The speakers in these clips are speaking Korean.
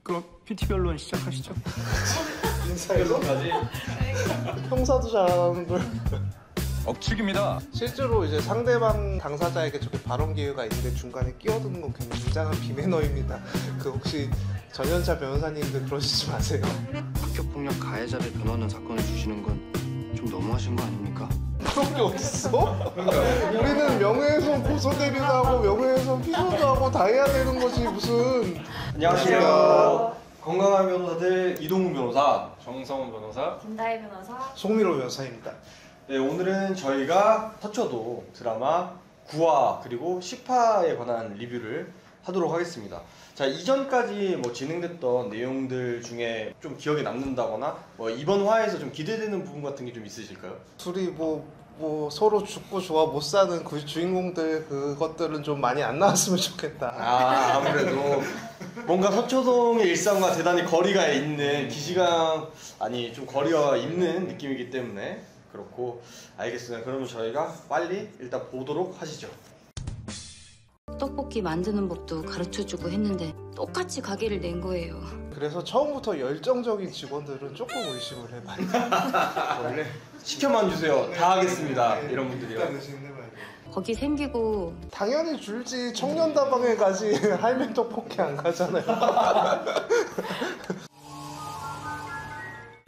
그럼 PT 변론 시작하시죠. 인사에서까지 형사도 잘하는 걸. 억측입니다. 실제로 이제 상대방 당사자에게 저렇게 발언 기회가 있는데 중간에 끼어드는 건 굉장한 비매너입니다. 그 혹시 전현차 변호사님들 그러시지 마세요. 학교폭력 가해자를 변호하는 사건을 주시는 건 좀 너무하신 거 아닙니까? 그런 게 어딨어? 우리는 명예훼손 고소대리도 하고 명예훼손 피소도 하고 다 해야 되는 거지 무슨. 안녕하세요. 건강한 변호사들 이동훈 변호사, 정성훈 변호사, 김다혜 변호사, 송미로 변호사입니다. 네, 오늘은 저희가 터쳐도 드라마 9화 그리고 10화에 관한 리뷰를 하도록 하겠습니다. 자, 이전까지 뭐 진행됐던 내용들 중에 좀 기억에 남는다거나 뭐 이번 화에서 좀 기대되는 부분 같은 게 좀 있으실까요? 둘이 뭐 서로 죽고 좋아 못 사는 그 주인공들 그것들은 좀 많이 안 나왔으면 좋겠다. 아무래도 뭔가 서초동의 일상과 대단히 거리가 있는 기시감 아니 좀 거리가 있는 느낌이기 때문에 그렇고 알겠습니다. 그러면 저희가 빨리 일단 보도록 하시죠. 떡볶이 만드는 법도 가르쳐주고 했는데 똑같이 가게를 낸 거예요. 그래서 처음부터 열정적인 직원들은 조금 의심을 해봐요. 원래 시켜만 주세요. 다 하겠습니다. 이런 분들이요. 일단 의심해봐야 돼. 거기 생기고 당연히 줄지. 청년다방에 가지 할매 떡볶이 안 가잖아요.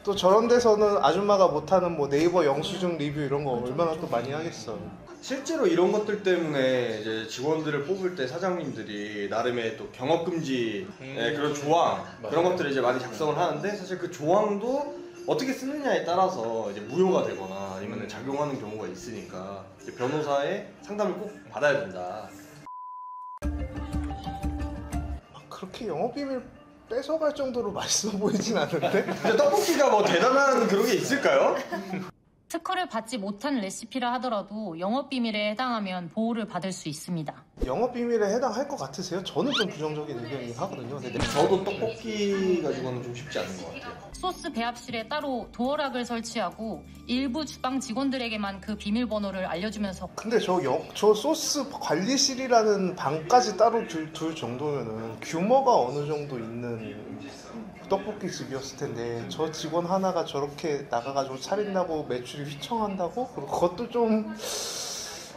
또 저런 데서는 아줌마가 못하는 뭐 네이버 영수증 리뷰 이런 거 얼마나 또 많이 하겠어. 실제로 이런 것들 때문에 이제 직원들을 뽑을 때 사장님들이 나름의 또 경업금지 그런 조항 그런 것들을 이제 많이 작성을 하는데 사실 그 조항도 어떻게 쓰느냐에 따라서 이제 무효가 되거나 아니면 작용하는 경우가 있으니까 이제 변호사의 상담을 꼭 받아야 된다. 그렇게 영업비밀 뺏어갈 정도로 맛있어 보이진 않은데? 근데 떡볶이가 뭐 대단한 그런 게 있을까요? 특허를 받지 못한 레시피라 하더라도 영업비밀에 해당하면 보호를 받을 수 있습니다. 영업비밀에 해당할 것 같으세요? 저는 좀 부정적인 의견이긴 하거든요. 근데 저도 떡볶이 가지고는 좀 쉽지 않은 것 같아요. 소스 배합실에 따로 도어락을 설치하고 일부 주방 직원들에게만 그 비밀번호를 알려주면서 근데 저 소스 관리실이라는 방까지 따로 둘 정도면은 규모가 어느 정도 있는 떡볶이 집이었을 텐데 저 직원 하나가 저렇게 나가가지고 차린다고 매출이 휘청한다고? 그것도 좀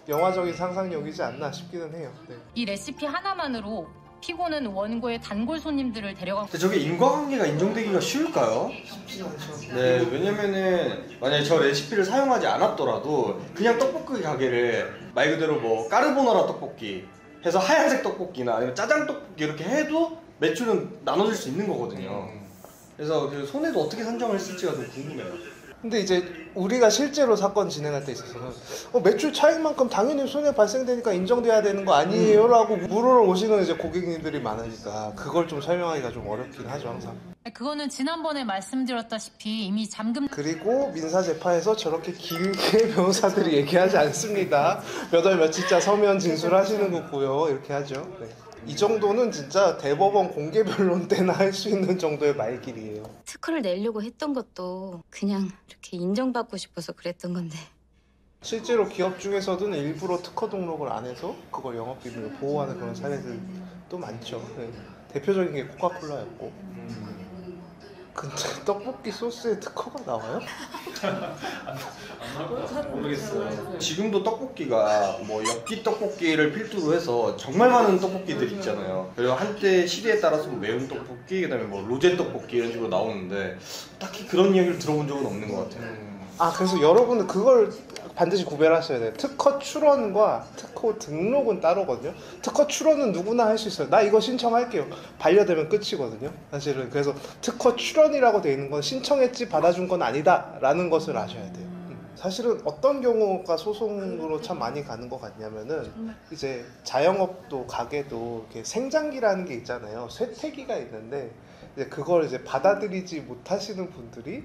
영화적인 상상력이지 않나 싶기는 해요. 네. 이 레시피 하나만으로 피고는 원고의 단골 손님들을 데려가고 근데 저게 인과관계가 인정되기가 쉬울까요? 쉽지 않죠. 네, 왜냐면은 만약에 저 레시피를 사용하지 않았더라도 그냥 떡볶이 가게를 말 그대로 뭐 까르보나라 떡볶이 해서 하얀색 떡볶이나 아니면 짜장 떡볶이 이렇게 해도 매출은 나눠질 수 있는 거거든요. 그래서 그 손해도 어떻게 산정을 했을지가 좀 궁금해요. 근데 이제 우리가 실제로 사건 진행할 때 있어서는 매출 차익만큼 당연히 손해 발생되니까 인정돼야 되는 거 아니에요? 라고 물으러 오시는 이제 고객님들이 많으니까 그걸 좀 설명하기가 좀 어렵긴 하죠 항상. 그거는 지난번에 말씀드렸다시피 이미 잠금 그리고 민사재판에서 저렇게 길게 변호사들이 얘기하지 않습니다. 몇 월 며칠자 서면 진술하시는 거고요. 이렇게 하죠. 네. 이 정도는 진짜 대법원 공개 변론 때나 할 수 있는 정도의 말길이에요. 특허를 내려고 했던 것도 그냥 이렇게 인정받고 싶어서 그랬던 건데. 실제로 기업 중에서는 일부러 특허 등록을 안 해서 그걸 영업비밀을 보호하는 그런 사례들도 많죠. 네. 대표적인 게 코카콜라였고. 근데 떡볶이 소스에 특허가 나와요? 모르겠어요. 지금도 떡볶이가 뭐 엽기 떡볶이를 필두로 해서 정말 많은 떡볶이들 있잖아요. 그리고 한때 시대에 따라서 매운 떡볶이, 그다음에 뭐 로제 떡볶이 이런 식으로 나오는데 딱히 그런 이야기를 들어본 적은 없는 것 같아요. 아, 그래서 여러분은 그걸 반드시 구별하셔야 돼요. 특허 출원과 특허 등록은 따로거든요. 특허 출원은 누구나 할 수 있어요. 나 이거 신청할게요. 반려되면 끝이거든요. 사실은. 그래서 특허 출원이라고 돼 있는 건 신청했지 받아준 건 아니다 라는 것을 아셔야 돼요. 사실은 어떤 경우가 소송으로 참 많이 가는 것 같냐면은 이제 자영업도 가게도 이렇게 생장기라는 게 있잖아요. 쇠퇴기가 있는데 이제 그걸 이제 받아들이지 못하시는 분들이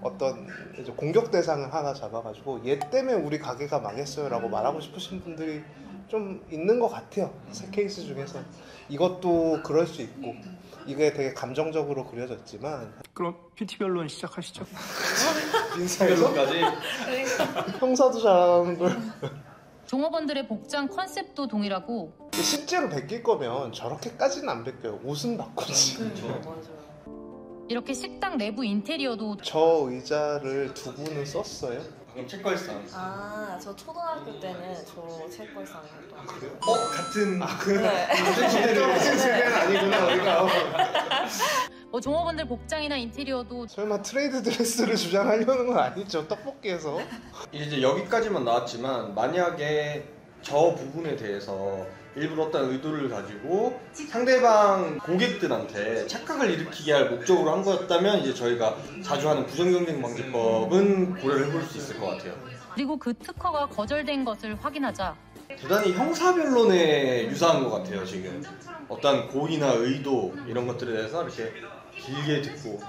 어떤 이제 공격 대상을 하나 잡아가지고 얘 때문에 우리 가게가 망했어요 라고 말하고 싶으신 분들이 좀 있는 것 같아요. 세 케이스 중에서. 이것도 그럴 수 있고 이게 되게 감정적으로 그려졌지만 그럼 PT 변론 시작하시죠. 인사에서까지 형사도 잘하는 걸. 종업원들의 복장 컨셉도 동일하고 실제로 베낄 거면 저렇게까지는 안 베껴요. 옷은 바꾸지. 맞아요. 이렇게 식당 내부 인테리어도 저 의자를 두 분은 썼어요? 방금 책걸상. 저 초등학교 때는 저 책걸상 했던 거. 그래요? 같은 네. 같은 세대는 아니구나 우리가. 종업원들 복장이나 인테리어도 설마 트레이드 드레스를 주장하려는 건 아니죠? 떡볶이에서. 이제 여기까지만 나왔지만 만약에 저 부분에 대해서 일부러 어떤 의도를 가지고 상대방 고객들한테 착각을 일으키게 할 목적으로 한 거였다면 이제 저희가 자주 하는 부정경쟁 방지법은 고려를 해볼 수 있을 것 같아요. 그리고 그 특허가 거절된 것을 확인하자 대단히 형사변론에 유사한 것 같아요 지금. 어떤 고의나 의도 이런 것들에 대해서 이렇게 길게 듣고.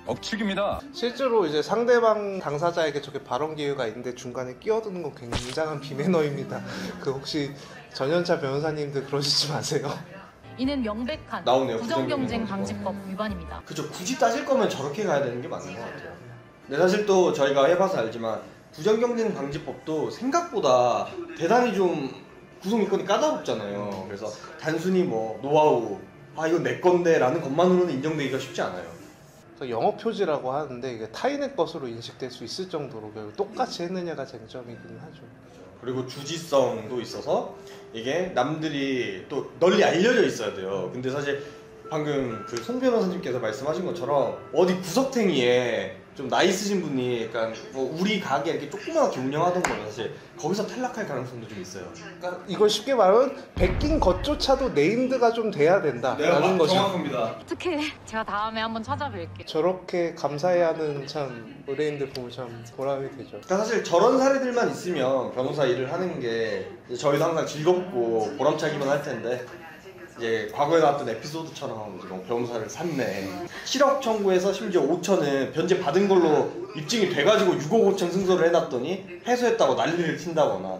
억측입니다. 실제로 이제 상대방 당사자에게 저렇게 발언 기회가 있는데 중간에 끼어드는 건 굉장한 비매너입니다. 그 혹시 전현차 변호사님들 그러시지 마세요. 이는 명백한 나오네요, 부정경쟁 부정경쟁 방지법 위반입니다. 그쵸, 굳이 따질 거면 저렇게 가야 되는 게 맞는 것 같아요. 근데 사실 또 저희가 해봐서 알지만 부정경쟁 방지법도 생각보다 대단히 좀 구성 요건이 까다롭잖아요. 그래서 단순히 뭐 노하우, 이건 내 건데 라는 것만으로는 인정되기가 쉽지 않아요. 영어 표지라고 하는데 이게 타인의 것으로 인식될 수 있을 정도로 결국 똑같이 했느냐가 쟁점이긴 하죠. 그리고 주지성도 있어서 이게 남들이 또 널리 알려져 있어야 돼요. 근데 사실 방금 그 송 변호사님께서 말씀하신 것처럼 어디 구석탱이에 좀 나이 있으신 분이 약간 뭐 우리 가게 이렇게 조그맣게 운영하던 거는 사실 거기서 탈락할 가능성도 좀 있어요. 그러니까 이걸 쉽게 말하면 베낀 것조차도 네임드가 좀 돼야 된다라는 거죠. 정확합니다. 어떻게 제가 다음에 한번 찾아뵐게요. 저렇게 감사해하는 참 의뢰인들 보면 참 보람이 되죠. 그러니까 사실 저런 사례들만 있으면 변호사 일을 하는 게 저희도 항상 즐겁고 보람차기만 할 텐데 이제 과거에 나왔던 에피소드처럼 이제 뭐 변호사를 샀네 7억 청구해서 심지어 5천은 변제 받은 걸로 입증이 돼가지고 6억 5천 승소를 해놨더니 패소했다고 난리를 친다거나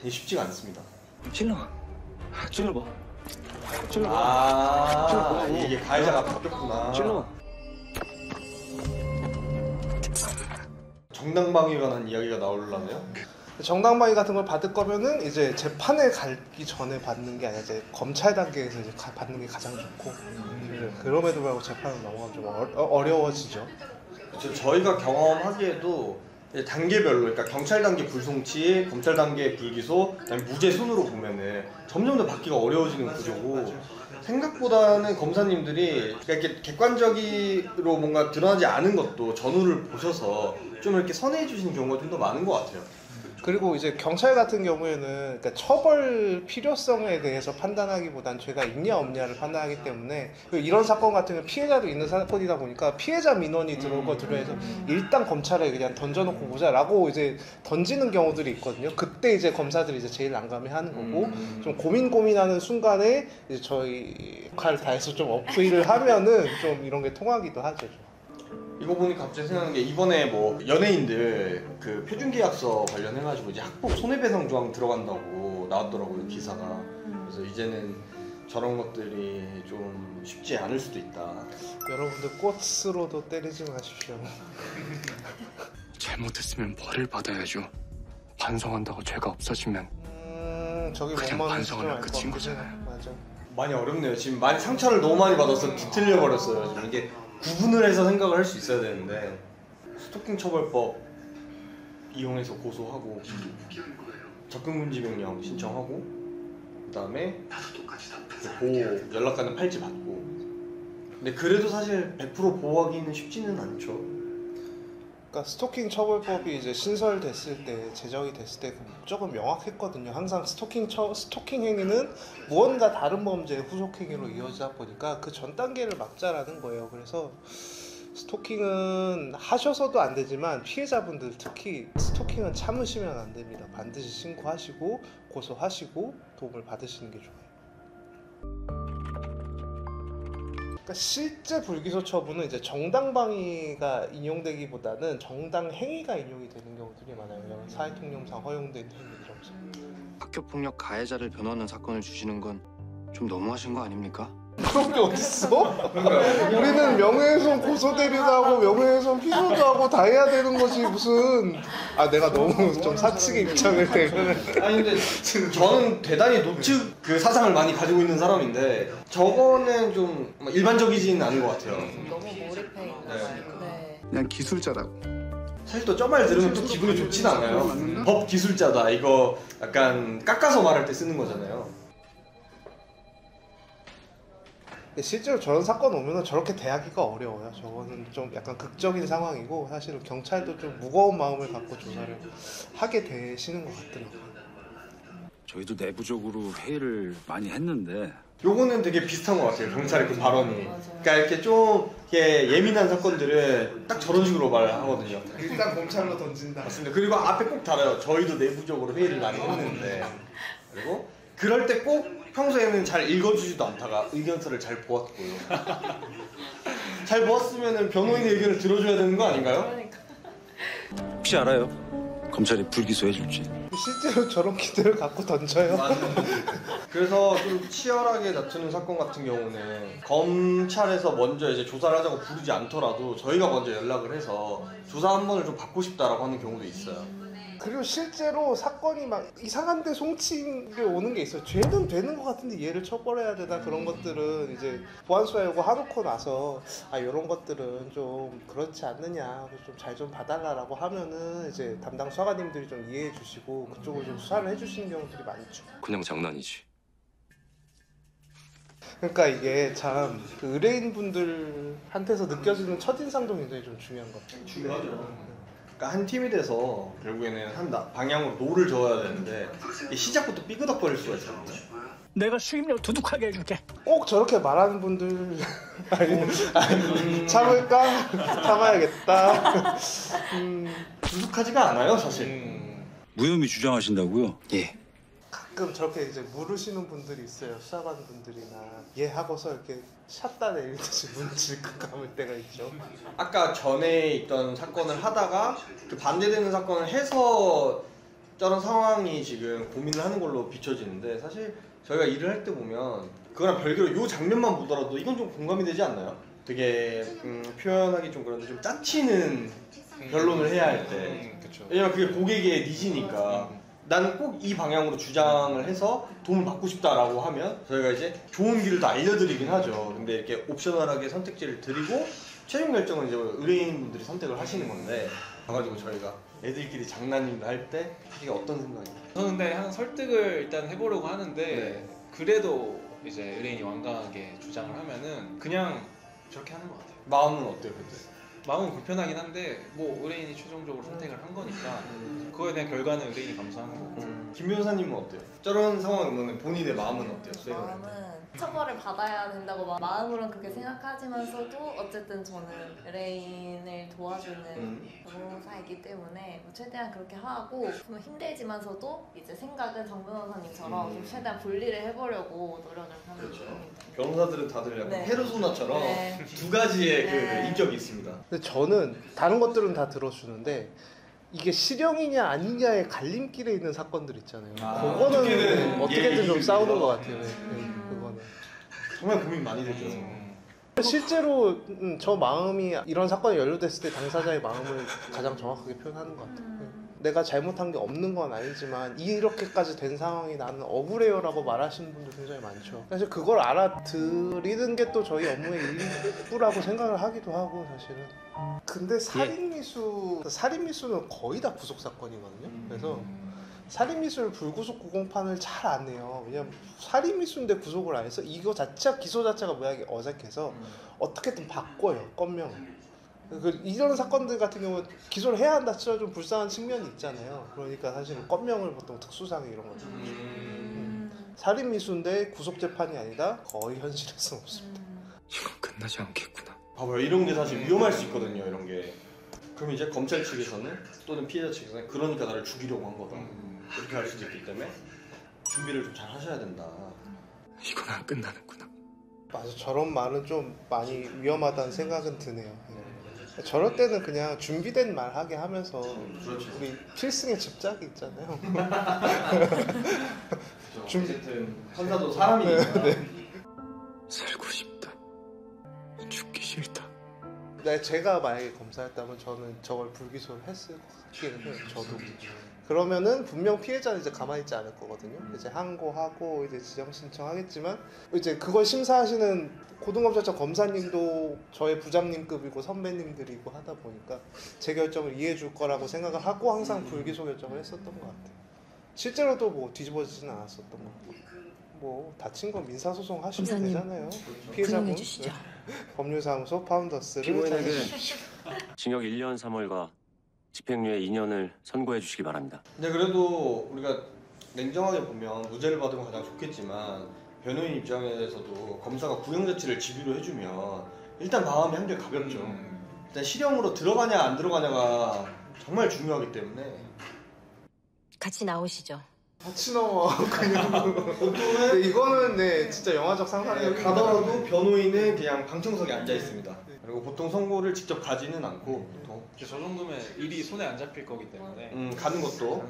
이게 쉽지가 않습니다. 찔러봐. 이게 가해자가 바뀌었구나. 정당방위에 관한 이야기가 나오려나요? 정당방위 같은 걸 받을 거면은 이제 재판에 가기 전에 받는 게 아니라 이제 검찰 단계에서 이제 받는 게 가장 좋고 그럼에도 불구하고 재판으로 넘어가면 좀 어려워지죠. 그렇죠. 저희가 경험하기에도 단계별로, 그러니까 경찰 단계 불송치, 검찰 단계 불기소, 그다음에 무죄 순으로 보면은 점점 더 받기가 어려워지는 구조고 생각보다는 검사님들이 이렇게 객관적으로 뭔가 드러나지 않은 것도 전후를 보셔서 좀 이렇게 선회해 주시는 경우가 좀 더 많은 것 같아요. 그리고 이제 경찰 같은 경우에는 그러니까 처벌 필요성에 대해서 판단하기보단 죄가 있냐 없냐를 판단하기 때문에 이런 사건 같은 경우는 피해자도 있는 사건이다 보니까 피해자 민원이 들어올 거 들어해서 일단 검찰에 그냥 던져놓고 보자라고 이제 던지는 경우들이 있거든요. 그때 이제 검사들이 이제 제일 난감해하는 거고 좀 고민하는 순간에 이제 저희 역할을 다해서 좀 어필을 하면은 좀 이런 게 통하기도 하죠. 이거 보니까 갑자기 생각나는 게 이번에 뭐 연예인들 그 표준계약서 관련해가지고 이제 학폭 손해배상 조항 들어간다고 나왔더라고요, 기사가. 그래서 이제는 저런 것들이 좀 쉽지 않을 수도 있다. 여러분들 꽃으로도 때리지 마십시오. 잘못했으면 벌을 받아야죠. 반성한다고 죄가 없어지면 저기 그냥 뭔 반성을 말인지 끝인 좀 알것 거잖아요. 같긴 해. 맞아. 많이 어렵네요. 지금 많이 상처를 너무 많이 받아서 뒤틀려 버렸어요. 지금 이게 구분을 해서 생각을 할 수 있어야 되는데 스토킹 처벌법 이용해서 고소하고 접근금지 명령 신청하고 그다음에 보호 연락가는 팔찌 받고 근데 그래도 사실 100% 보호하기는 쉽지는 않죠. 그러니까 스토킹 처벌법이 이제 신설됐을 때 제정이 됐을 때 그 목적은 명확했거든요. 항상 스토킹 행위는 무언가 다른 범죄 후속 행위로 이어지다 보니까 그 전 단계를 막자라는 거예요. 그래서 스토킹은 하셔서도 안 되지만 피해자분들 특히 스토킹은 참으시면 안 됩니다. 반드시 신고하시고 고소하시고 도움을 받으시는 게 좋아요. 그러니까 실제 불기소 처분은 이제 정당방위가 인용되기보다는 정당행위가 인용이 되는 경우들이 많아요. 사회통념상 허용된 행위들이라서. 학교폭력 가해자를 변호하는 사건을 주시는 건 좀 너무하신 거 아닙니까? 그런 게 어딨어? 우리는 명예훼손 고소대리도 하고 명예훼손 피고도 하고 다 해야 되는 거지 무슨. 아 내가 너무 좀 사측의 입장을 대변을. 아니 근데 저는 대단히 노측 그 사상을 많이 가지고 있는 사람인데 저거는 좀 일반적이지는 않은 것 같아요. 너무 몰입해 있는 거예요. 네. 그냥 기술자라고. 사실 또 저 말 들으면 또 기분이 좋진 않아요. 법 기술자다 이거 약간 깎아서 말할 때 쓰는 거잖아요. 실제로 저런 사건 오면은 저렇게 대하기가 어려워요. 저거는 좀 약간 극적인 상황이고 사실은 경찰도 좀 무거운 마음을 갖고 조사를 하게 되시는 것 같더라고요. 저희도 내부적으로 회의를 많이 했는데 요거는 되게 비슷한 것 같아요. 경찰의 그 발언이. 그러니까 이렇게 좀 이렇게 예민한 사건들은 딱 저런 식으로 말하거든요. 일단 검찰로 던진다. 맞습니다. 그리고 앞에 꼭 달아요. 저희도 내부적으로 회의를 많이 했는데. 그리고 그럴 때 꼭 평소에는 잘 읽어주지도 않다가 의견서를 잘 보았고요. 잘 보았으면 변호인의 의견을 들어줘야 되는 거 아닌가요? 그러니까. 혹시 알아요? 검찰이 불기소해줄지. 실제로 저런 기대를 갖고 던져요. 그래서 좀 치열하게 다투는 사건 같은 경우는 검찰에서 먼저 이제 조사를 하자고 부르지 않더라도 저희가 먼저 연락을 해서 조사 한 번을 좀 받고 싶다라고 하는 경우도 있어요. 그리고 실제로 사건이 막 이상한데 송치인 게 오는 게 있어요. 죄는 되는 것 같은데 얘를 처벌해야 되나 그런 것들은 이제 보안수사 요구 해놓고 나서 아 이런 것들은 좀 그렇지 않느냐 좀 잘 좀 봐달라고 하면은 이제 담당 수사관님들이 좀 이해해 주시고 그쪽을 좀 수사를 해주시는 경우들이 많죠. 그냥 장난이지. 그러니까 이게 참 그 의뢰인분들한테서 느껴지는 첫인상도 굉장히 좀 중요한 것 같아요. 중요하죠. 그러니까 한 팀이 돼서 결국에는 한 방향으로 노를 저어야 되는데 시작부터 삐그덕거릴 수가 있어요. 내가 수임료 두둑하게 해줄게. 꼭 저렇게 말하는 분들 아니, 참을까? 참아야겠다. 두둑하지가 않아요 사실. 무혐의 주장하신다고요? 예. 가끔 저렇게 이제 물으시는 분들이 있어요. 수사관 분들이나 얘 하고서 이렇게 샷다 내리듯이 문질끔 감을 때가 있죠. 아까 전에 있던 사건을 하다가 그 반대되는 사건을 해서 저런 상황이 지금 고민을 하는 걸로 비춰지는데 사실 저희가 일을 할 때 보면 그거랑 별개로 이 장면만 보더라도 이건 좀 공감이 되지 않나요? 되게 표현하기 좀 그런데 좀 짜치는 변론을 해야 할 때 왜냐면 그게 고객의 니즈니까 나는 꼭 이 방향으로 주장을 해서 도움을 받고 싶다라고 하면 저희가 이제 좋은 길을 다 알려드리긴 하죠. 근데 이렇게 옵셔널하게 선택지를 드리고 최종 결정은 이제 의뢰인분들이 선택을 하시는 건데 가가지고 저희가 애들끼리 장난님도 할 때 이게 어떤 생각이에요? 저는 근데 항상 설득을 일단 해보려고 하는데 네. 그래도 이제 의뢰인이 완강하게 주장을 하면은 그냥 저렇게 하는 것 같아요. 마음은 어때요 그때? 마음은 불편하긴 한데 뭐 의뢰인이 최종적으로 선택을 한 거니까 그거에 대한 결과는 의뢰인이 감수하는 거고. 김 변호사님은 어때요? 저런 상황이 오면 본인의 마음은 어때요? 마음은 처벌을 받아야 된다고 마음으로는 그렇게 생각하지만서도 어쨌든 저는 의뢰인을 도와주는 변호사이기 때문에 최대한 그렇게 하고 좀 힘들지만서도 이제 생각은 정 변호사님처럼 좀 최대한 분리를 해보려고 노력을 하는 중입니다. 변호사들은 다들 약간 네. 페르소나처럼 네. 두 가지의 그 네. 인격이 있습니다. 근데 저는 다른 것들은 다 들어주는데 이게 실형이냐 아니냐의 갈림길에 있는 사건들 있잖아요. 그거는 어떻게든 좀 싸우는 것 같아요. 그거는 정말 고민 많이 되죠. 실제로 저 마음이 이런 사건이 연루됐을 때 당사자의 마음을 가장 정확하게 표현하는 것 같아요. 내가 잘못한 게 없는 건 아니지만 이렇게까지 된 상황이 나는 억울해요라고 말하시는 분들 굉장히 많죠. 사실 그걸 알아들이는 게 또 저희 업무의 일부라고 생각을 하기도 하고 사실은. 근데 살인미수는 거의 다 구속 사건이거든요. 그래서 살인미수를 불구속 구공판을 잘 안 해요. 왜냐면 살인미수인데 구속을 안 해서 이거 자체가 기소 자체가 모양이 어색해서 어떻게든 바꿔요 건명을. 이런 사건들 같은 경우는 기소를 해야 한다 치더라도 좀 불쌍한 측면이 있잖아요. 그러니까 사실은 건명을 보통 특수상해 이런 거죠. 살인미수인데 구속재판이 아니다? 거의 현실에서는 없습니다. 이건 끝나지 않겠구나. 봐봐요. 이런 게 사실 위험할 수 있거든요. 이런 게. 그럼 이제 검찰 측에서는 또는 피해자 측에서는 그러니까 나를 죽이려고 한 거다. 이렇게 할 수도 있기 때문에 준비를 좀 잘 하셔야 된다. 이건 안 끝나는구나. 맞아, 저런 말은 좀 많이 위험하다는 생각은 드네요. 저럴 때는 그냥 준비된 말 하게 하면서 우리 필승의 집착이 있잖아요. 어쨌든 판사도 사람이니까. 살고 제가 만약에 검사했다면 저는 저걸 불기소를 했을 것 같기는 해요. 저도. 그러면은 분명 피해자는 이제 가만히 있지 않을 거거든요. 이제 항고하고 이제 지정 신청하겠지만 이제 그걸 심사하시는 고등검찰청 검사님도 저의 부장님급이고 선배님들이고 하다 보니까 제 결정을 이해해 줄 거라고 생각을 하고 항상 불기소 결정을 했었던 것 같아요. 실제로도 뭐 뒤집어지지는 않았었던 것 같고 뭐 다친 건 민사소송 하시면 되잖아요. 피해자분 법률사무소 파운더스를 피고인에게 징역 1년 3월과 집행유예 2년을 선고해 주시기 바랍니다. 근데 그래도 우리가 냉정하게 보면 무죄를 받으면 가장 좋겠지만 변호인 입장에서도 검사가 구형자치를 집유로 해주면 일단 마음이 한결 가볍죠. 일단 실형으로 들어가냐 안 들어가냐가 정말 중요하기 때문에 같이 나오시죠. 같이 나와. 보통은 이거는 네 진짜 영화적 상상력이 가더라도 변호인은 그냥 방청석에 앉아 있습니다. 그리고 보통 선고를 직접 가지는 않고 저 정도면 일이 손에 안 잡힐 거기 때문에 가는 것도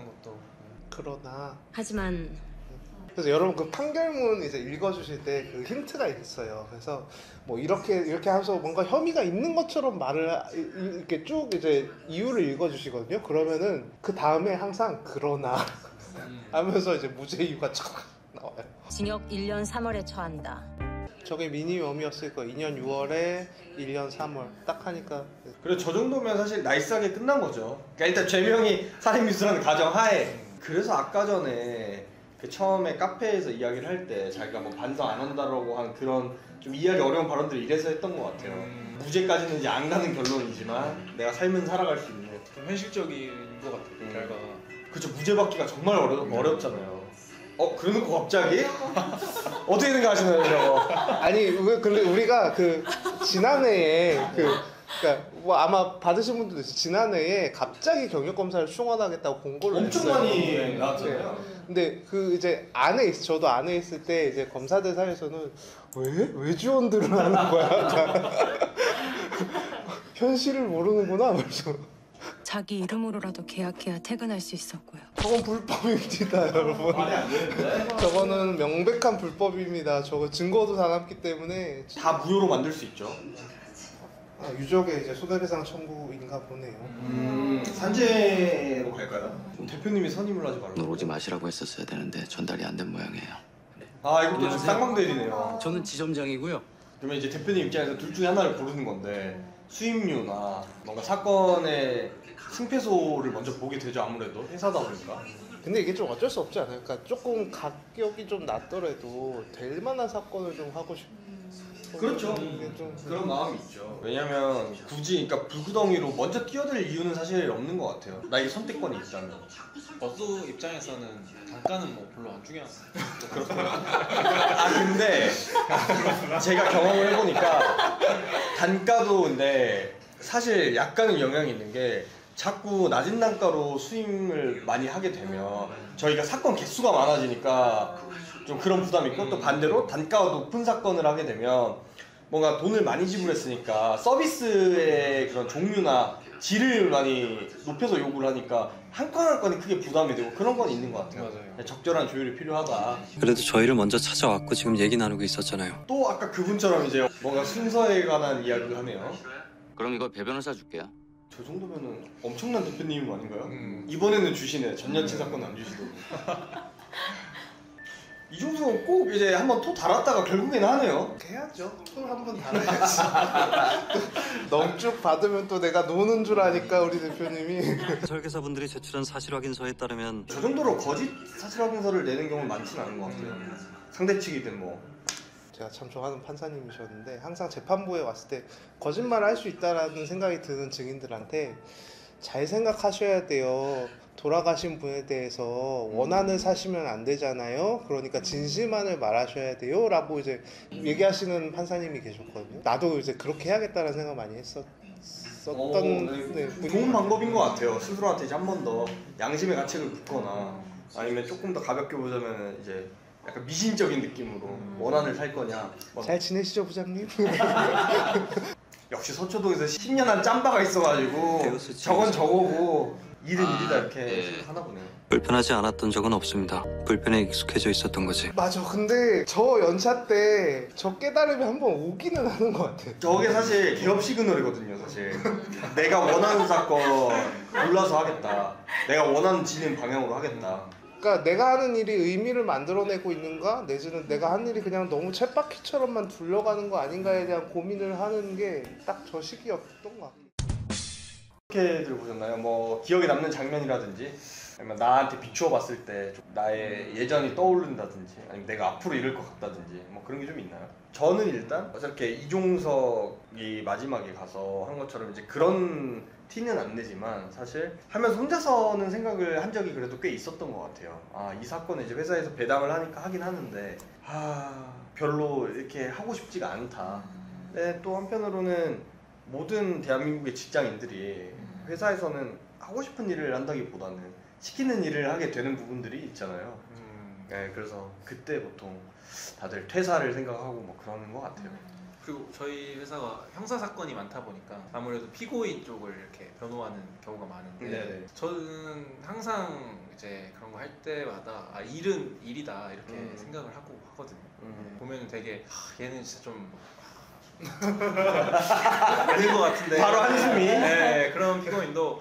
그러나 하지만 그래서 여러분 그 판결문 이제 읽어주실 때 그 힌트가 있어요. 그래서 뭐 이렇게 하면서 뭔가 혐의가 있는 것처럼 말을 이렇게 쭉 이제 이유를 읽어주시거든요. 그러면은 그 다음에 항상 그러나 하면서 이제 무죄 이유가 쫙 나와요. 징역 1년 3월에 처한다. 저게 미니멈이었을 거예요. 2년 6월에 1년 3월 딱 하니까. 그래 저 정도면 사실 나이스하게 끝난 거죠. 그러니까 일단 죄명이 살인미수라는 가정하에. 그래서 아까 전에 그 처음에 카페에서 이야기를 할 때 자기가 뭐 반성 안 한다라고 한 그런 좀 이해하기 어려운 발언들을 이래서 했던 것 같아요. 무죄까지는 이제 안 가는 결론이지만 내가 삶은 살아갈 수 있는 좀 현실적인 것 같아요. 결과가. 그쵸. 무죄 받기가 정말 어렵잖아요. 그래놓고 갑자기? 어떻게 생각하시나요, 저거? 아니, 근데 우리가 그 지난해에 그러니까 뭐 아마 받으신 분들도 있어요. 지난해에 갑자기 경력검사를 충원하겠다고 공고를 엄청 했어요. 많이 나왔잖아요. 근데 그 이제 저도 안에 있을 때 이제 검사들 사이에서는 왜 지원들을 하는 거야? 현실을 모르는구나. 그래서 자기 이름으로라도 계약해야 퇴근할 수 있었고요. 저건 불법입니다, 여러분. 말이 안 되는데? 저거는 명백한 불법입니다. 저거 증거도 다 남기 때문에 다 무효로 만들 수 있죠. 유족의 이제 손해배상 청구인가 보네요. 산재로 갈까요? 대표님이 선임을 하지 말라고. 널 오지 마시라고 했었어야 되는데 전달이 안 된 모양이에요. 이것도 좀 쌍방대리네요. 저는 지점장이고요. 그러면 이제 대표님 입장에서 둘 중에 하나를 고르는 건데 수임료나 뭔가 사건의 승패소를 먼저 보게 되죠. 아무래도 회사다 보니까. 근데 이게 좀 어쩔 수 없지 않아요? 그러니까 조금 가격이 좀 낮더라도 될 만한 사건을 좀 하고 싶고. 그렇죠. 그런 마음이 있죠. 왜냐면 굳이 그러니까 불구덩이로 먼저 뛰어들 이유는 사실 없는 것 같아요. 나에게 선택권이 있다면. 버스 입장에서는 단가는 뭐 별로 안 중요한. 근데 제가 경험을 해보니까 단가도 근데 사실 약간은 영향이 있는 게 자꾸 낮은 단가로 수임을 많이 하게 되면 저희가 사건 개수가 많아지니까 좀 그런 부담이 있고 또 반대로 단가가 높은 사건을 하게 되면 뭔가 돈을 많이 지불했으니까 서비스의 그런 종류나 질을 많이 높여서 요구를 하니까 한 건 한 건이 크게 부담이 되고 그런 건 있는 것 같아요. 맞아요. 적절한 조율이 필요하다. 그래도 저희를 먼저 찾아왔고 지금 얘기 나누고 있었잖아요. 또 아까 그분처럼 이제 뭔가 순서에 관한 이야기를 하네요. 그럼 이거 배 변호사 줄게요. 저 정도면은 엄청난 대표님 아닌가요? 이번에는 주시네. 전 여친 사건 안 주시더니. 이종석은 꼭 이제 한번 토 달았다가 결국에는 하네요. 해야죠. 토를 한번 달아야지. 넉쭉 받으면 또 내가 노는 줄 아니까 우리 대표님이. 설계사분들이 제출한 사실확인서에 따르면 저 정도로 거짓 사실확인서를 내는 경우는 많지는 않은 것 같아요. 상대 측이든 뭐. 제가 참 좋아하는 판사님이셨는데 항상 재판부에 왔을 때 거짓말을 할 수 있다라는 생각이 드는 증인들한테 잘 생각하셔야 돼요. 돌아가신 분에 대해서 원한을 사시면 안 되잖아요. 그러니까 진실만을 말하셔야 돼요. 라고 이제 얘기하시는 판사님이 계셨거든요. 나도 이제 그렇게 해야겠다는 생각 많이 했었던 좋은 방법인 것 같아요. 스스로한테 이제 한 번 더 양심의 가책을 붓거나 아니면 조금 더 가볍게 보자면 이제 약간 미신적인 느낌으로 원한을 살 거냐. 잘 지내시죠, 부장님? 역시 서초동에서 10년 한 짬바가 있어가지고 저건 저거고 일은 일이다 이렇게 생각하나 보네요. 불편하지 않았던 적은 없습니다. 불편에 익숙해져 있었던 거지. 맞아. 근데 저 연차 때 저 깨달음이 한번 오기는 하는 것 같아. 저게 사실 개업 시그널이거든요, 사실. 내가 원하는 사건 골라서 하겠다. 내가 원하는 진행 방향으로 하겠다. 그러니까 내가 하는 일이 의미를 만들어내고 있는가 내지는 내가 한 일이 그냥 너무 쳇바퀴처럼만 둘러가는 거 아닌가에 대한 고민을 하는 게 딱 저 시기였던 것 같아요. 어떻게들 보셨나요? 뭐 기억에 남는 장면이라든지 아니면 나한테 비추어 봤을 때 좀 나의 예전이 떠오른다든지 아니면 내가 앞으로 이럴 것 같다든지 뭐 그런 게 좀 있나요? 저는 일단 어차피 이종석이 마지막에 가서 한 것처럼 이제 그런 티는 안 내지만 사실 하면서 혼자서는 생각을 한 적이 그래도 꽤 있었던 것 같아요. 아, 이 사건을 이제 회사에서 배당을 하니까 하긴 하는데 별로 이렇게 하고 싶지가 않다. 근데 또 한편으로는 모든 대한민국의 직장인들이 회사에서는 하고 싶은 일을 한다기보다는 시키는 일을 하게 되는 부분들이 있잖아요. 네, 그래서 그때 보통 다들 퇴사를 생각하고 뭐 그러는 것 같아요. 그리고 저희 회사가 형사 사건이 많다 보니까 아무래도 피고인 쪽을 이렇게 변호하는 경우가 많은데 네네. 저는 항상 이제 그런 거 할 때마다 일은 일이다 이렇게 생각을 하고 하거든요. 보면 되게 얘는 진짜 좀 아닌 것 같은데 바로 한숨이? 네, 그런 피고인도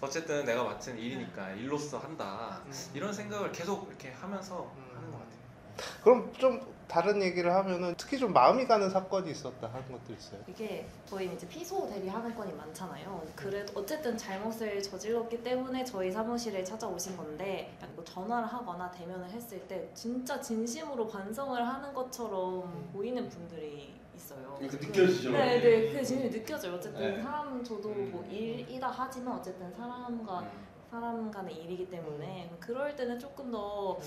어쨌든 내가 맡은 일이니까 일로서 한다 이런 생각을 계속 이렇게 하면서 하는 것 같아요. 그럼 좀 다른 얘기를 하면은 특히 좀 마음이 가는 사건이 있었다 하는 것도 있어요. 이게 저희 이제 피소 대리하는 건이 많잖아요. 그래도 어쨌든 잘못을 저질렀기 때문에 저희 사무실에 찾아오신 건데 약간 뭐 전화를 하거나 대면을 했을 때 진짜 진심으로 반성을 하는 것처럼 보이는 분들이 있어요. 그 느껴지죠? 네, 그게 진심이 느껴져요. 어쨌든 사람 저도 뭐 일이다 하지만 어쨌든 사람 간의 일이기 때문에 그럴 때는 조금 더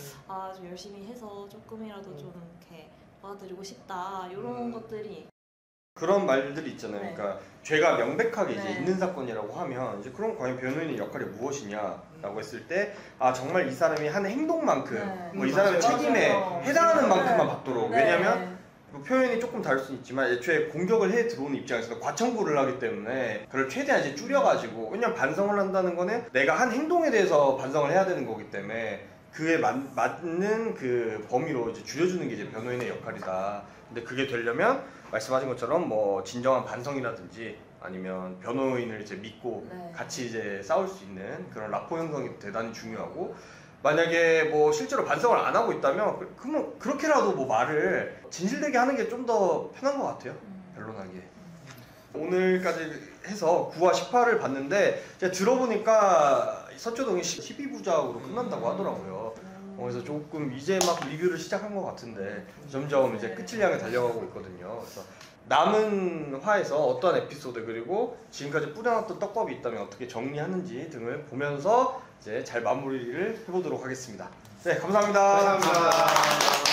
좀 열심히 해서 조금이라도 좀 이렇게 도와드리고 싶다 이런 것들이 그런 말들이 있잖아요. 네. 그러니까 죄가 명백하게 이제 네. 있는 사건이라고 하면 이제 그럼 과연 변호인의 역할이 무엇이냐라고 했을 때 정말 이 사람이 한 행동만큼 뭐 이 사람의 책임에 해당하는 만큼만 받도록 왜냐하면 뭐 표현이 조금 다를 수는 있지만 애초에 공격을 해 들어오는 입장에서 과청구를 하기 때문에 그걸 최대한 이제 줄여가지고 왜냐면 반성을 한다는 거는 내가 한 행동에 대해서 반성을 해야 되는 거기 때문에 그에 맞는 그 범위로 이제 줄여주는 게 이제 변호인의 역할이다. 근데 그게 되려면 말씀하신 것처럼 뭐 진정한 반성이라든지 아니면 변호인을 이제 믿고 같이 이제 싸울 수 있는 그런 라포 형성이 대단히 중요하고 만약에 뭐 실제로 반성을 안 하고 있다면 그러면 그렇게라도 뭐 말을 진실되게 하는 게 좀 더 편한 것 같아요. 변론하기에. 오늘까지 해서 9화 18을 봤는데 제가 들어보니까 서초동이 12부작으로 끝난다고 하더라고요. 그래서 조금 이제 막 리뷰를 시작한 것 같은데 점점 이제 끝을 향해 달려가고 있거든요. 그래서 남은 화에서 어떤 에피소드 그리고 지금까지 뿌려놨던 떡밥이 있다면 어떻게 정리하는지 등을 보면서 이제 잘 마무리를 해보도록 하겠습니다. 네, 감사합니다. 감사합니다.